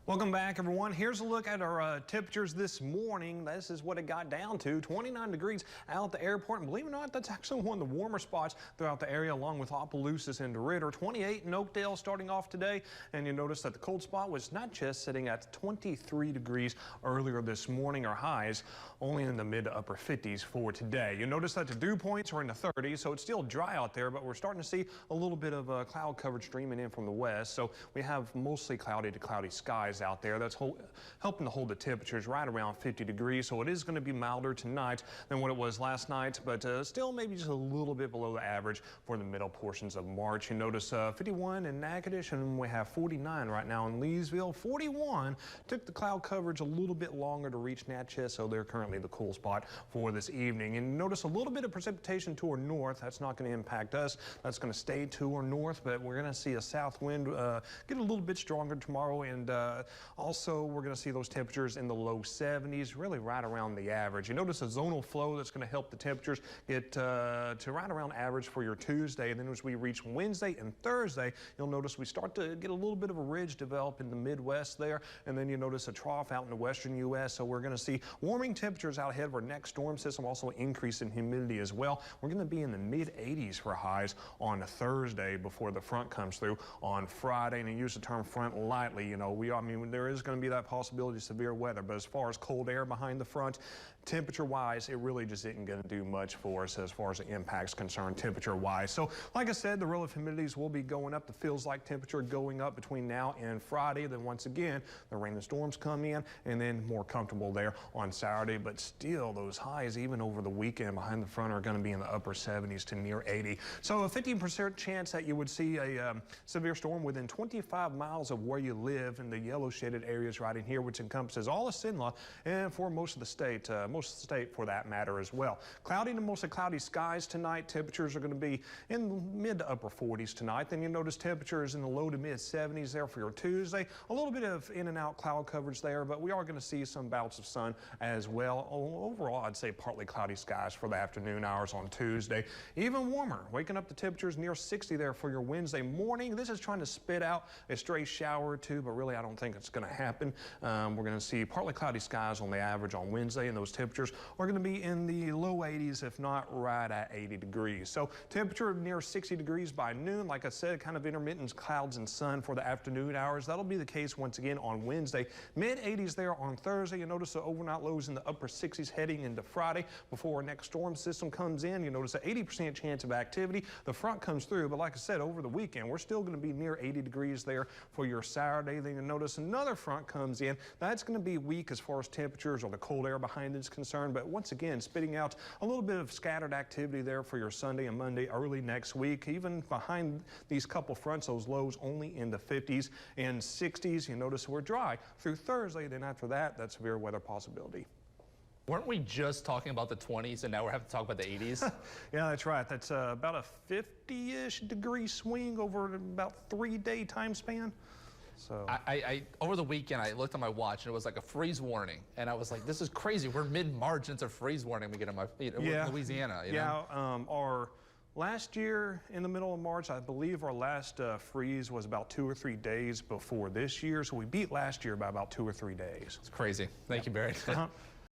Welcome back, everyone. Here's a look at our temperatures this morning. This is what it got down to, 29 degrees out at the airport. And believe it or not, that's actually one of the warmer spots throughout the area, along with Opelousas and DeRidder. 28 in Oakdale starting off today. And you notice that the cold spot was not just sitting at 23 degrees earlier this morning. Our highs only in the mid to upper 50s for today. You notice that the dew points are in the 30s, so it's still dry out there, but we're starting to see a little bit of cloud coverage streaming in from the west. So we have mostly cloudy to cloudy skies out there. That's helping to hold the temperatures right around 50 degrees. So it is going to be milder tonight than what it was last night, but still maybe just a little bit below the average for the middle portions of March. You notice 51 in Natchitoches, and we have 49 right now in Leesville. 41 took the cloud coverage a little bit longer to reach Natchez, so they're currently the cool spot for this evening. And notice a little bit of precipitation to our north. That's not going to impact us. That's going to stay to our north, but we're going to see a south wind get a little bit stronger tomorrow, and also we're going to see those temperatures in the low 70s, really right around the average. You notice a zonal flow that's going to help the temperatures get to right around average for your Tuesday. And then as we reach Wednesday and Thursday, you'll notice we start to get a little bit of a ridge develop in the Midwest there, and then you notice a trough out in the western U.S. So we're going to see warming temperatures out ahead of our next storm system, also increase in humidity as well. We're going to be in the mid 80s for highs on Thursday before the front comes through on Friday. And I use the term front lightly. You know, there is going to be that possibility of severe weather, but as far as cold air behind the front, temperature-wise, it really just isn't going to do much for us as far as the impact's concerned temperature-wise. So, like I said, the relative humidities will be going up. The feels-like temperature going up between now and Friday. Then once again, the rain and storms come in, and then more comfortable there on Saturday. But still, those highs, even over the weekend behind the front, are going to be in the upper 70s to near 80. So a 15% chance that you would see a severe storm within 25 miles of where you live in the yellow shaded areas right in here, which encompasses all of Sinla and for most of the state for that matter as well. Cloudy to mostly cloudy skies tonight. Temperatures are going to be in the mid to upper 40s tonight. Then you notice temperatures in the low to mid 70s there for your Tuesday. A little bit of in and out cloud coverage there, but we are going to see some bouts of sun as well. Overall, I'd say partly cloudy skies for the afternoon hours on Tuesday. Even warmer, waking up the temperatures near 60 there for your Wednesday morning. This is trying to spit out a stray shower or two, but really I don't think it's going to happen. We're going to see partly cloudy skies on the average on Wednesday, and those temperatures are going to be in the low 80s, if not right at 80 degrees. So temperature near 60 degrees by noon. Like I said, kind of intermittent clouds and sun for the afternoon hours. That'll be the case once again on Wednesday. Mid 80s there on Thursday. You notice the overnight lows in the upper 60s heading into Friday before our next storm system comes in. You notice an 80% chance of activity. The front comes through, but like I said, over the weekend, we're still going to be near 80 degrees there for your Saturday. Then you notice another front comes in. That's going to be weak as far as temperatures or the cold air behind it is concerned, but once again, spitting out a little bit of scattered activity there for your Sunday and Monday early next week. Even behind these couple fronts, those lows only in the 50s and 60s. You notice we're dry through Thursday. Then after that, that's severe weather possibility. Weren't we just talking about the 20s and now we're having to talk about the 80s? Yeah, that's right. That's about a 50-ish degree swing over about 3-day time span. So over the weekend, I looked at my watch and it was like a freeze warning, and I was like, "This is crazy. We're mid-March and it's a freeze warning we get in Louisiana." You know? Our last year in the middle of March, I believe our last freeze was about 2 or 3 days before this year, so we beat last year by about 2 or 3 days. It's crazy. Thank you, Barry.